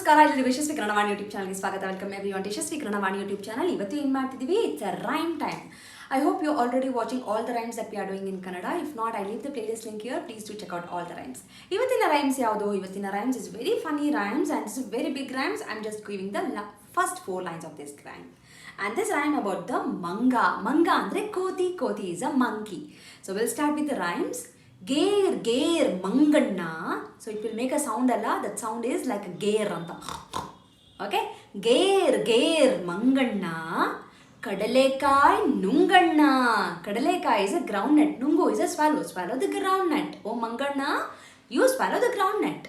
ನಮಸ್ಕಾರ ಎಲ್ಲರಿಗೂ ಯಶಸ್ವಿ ಕನ್ನಡ ವಾಣಿ ಯೂಟ್ಯೂಬ್ ಚಾನಲ್ಗೆ ಸ್ವಾಗತ. Welcome everyone. Yashasvi Kannada Vani YouTube channel. ಇವತ್ತು ಏನು ಮಾಡ್ತಿದ್ದೀವಿ? It's a rhyme time. I hope you're already watching all the rhymes that we are doing in Kannada. If not, I leave the playlist link here. Please do check out all the rhymes. ಇವತ್ತಿನ rhymes ಯಾವುದು? ಇವತ್ತಿನ rhymes is very funny rhymes and it's very big rhymes. I'm just giving the first 4 lines of this rhyme. And this rhyme about the manga. Manga andre koti. Koti is a monkey. So we'll start with the rhymes. Gear, gear, manganna. So it will make a sound alla. That sound is like a gear anta. Okay? Gear, gear, manganna. Kadalekayi nunganna. Kadalekayi is a groundnut. Nungu is a swallow. Swallow the groundnut. Oh manganna, you swallow the groundnut.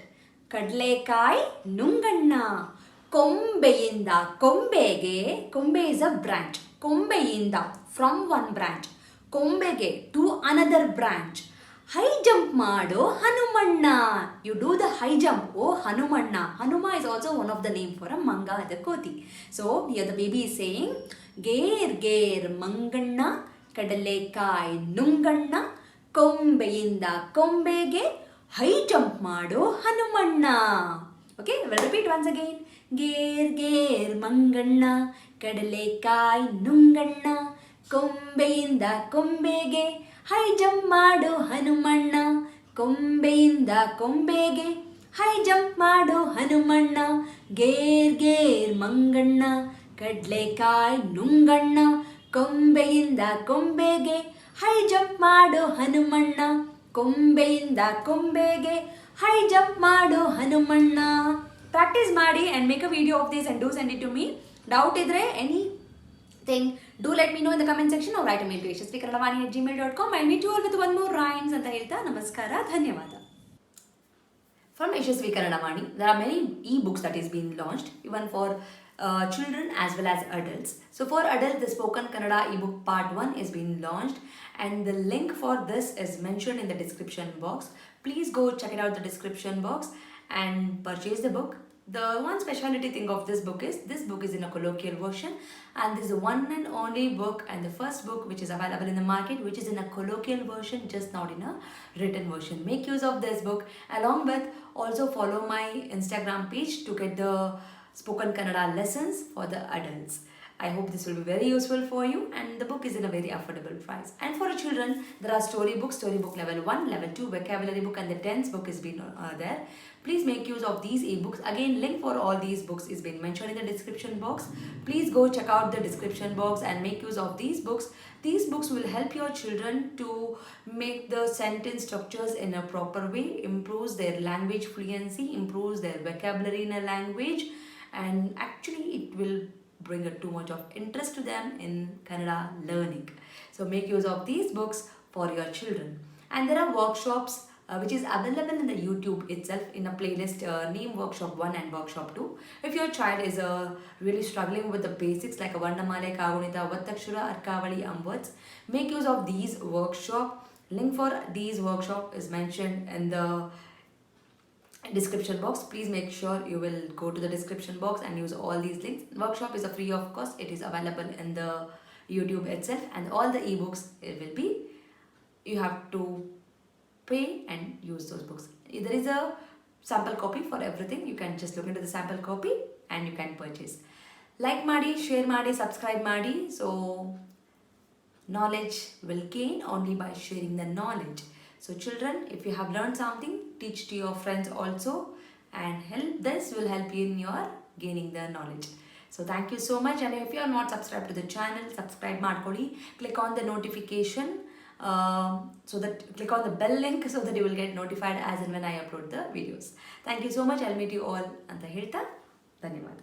Kadalekayi nunganna. Kombeyinda. Kombege. Kombe is a branch. Kombeyinda. From one branch. Kombege to another branch. High jump maado Hanumanna. You do the high jump. Oh Hanumanna. Hanuma is also one of the name for a manga, the koti. So here the baby is saying, Gear, gear, manganna. Kadalekayi nunganna. Kombeyinda kombege. High jump maado Hanumanna. Okay, we'll repeat once again. Gear, gear, manganna. Kadalekayi nunganna. Kombeyinda kombege. High jump maado Hanumanna. Kombeyinda kombege. High jump maado Hanumanna. Gear, gear, manganna. Kadalekayi nunganna. Kombeyinda kombege. High jump maado Hanumanna. Kombeyinda kombege. High jump maado Hanumanna. Practice maadi and make a video of this and do send it to me. Doubt idre anything, do let me know in the comment section or write a mail to yashaswikannadavaani@gmail.com. I'll meet you all with one more rhymes anta helta namaskara, dhanyavada. From Yashaswi Kannada Vaani, there are many e-books that is being launched even for children as well as adults. So for adults, the spoken Kannada ebook part 1 is being launched and the link for this is mentioned in the description box. Please go check it out the description box and purchase the book. The one speciality thing of this book is in a colloquial version, and this is the one and only book and the first book which is available in the market which is in a colloquial version, just not in a written version. Make use of this book. Along with, also follow my Instagram page to get the spoken Kannada lessons for the adults. I hope this will be very useful for you, and the book is in a very affordable price. And for children, there are storybook level 1, level 2, vocabulary book, and the tense book is been there. Please make use of these ebooks. Again, link for all these books is been mentioned in the description box. Please go check out the description box and make use of these books. These books will help your children to make the sentence structures in a proper way, improves their language fluency, improves their vocabulary in a language, and actually it will bring too much of interest to them in Kannada learning. So make use of these books for your children. And there are workshops which is available in the YouTube itself in a playlist named Workshop 1 and Workshop 2. If your child is really struggling with the basics like a Varnamale, Kagunita, Vattakshura, Arkavali, words, make use of these workshop. Link for these workshop is mentioned in the description box. Please make sure you will go to the description box and use all these links. Workshop is a free of cost. It is available in the YouTube itself, and all the ebooks it will be, you have to pay and use those books. There is a sample copy for everything. You can just look into the sample copy and you can purchase. Like maadi, share maadi, subscribe maadi. So knowledge will gain only by sharing the knowledge. So children, if you have learned something, teach to your friends also, and this will help you in your gaining the knowledge. So thank you so much, and if you are not subscribed to the channel, subscribe ಮಾಡ್ಕೊಳ್ಳಿ. Click on the notification, so that click on the bell link so that you will get notified as and when I upload the videos. Thank you so much. I'll meet you all ಅಂತ ಹೇಳ್ತಾ ಧನ್ಯವಾದ.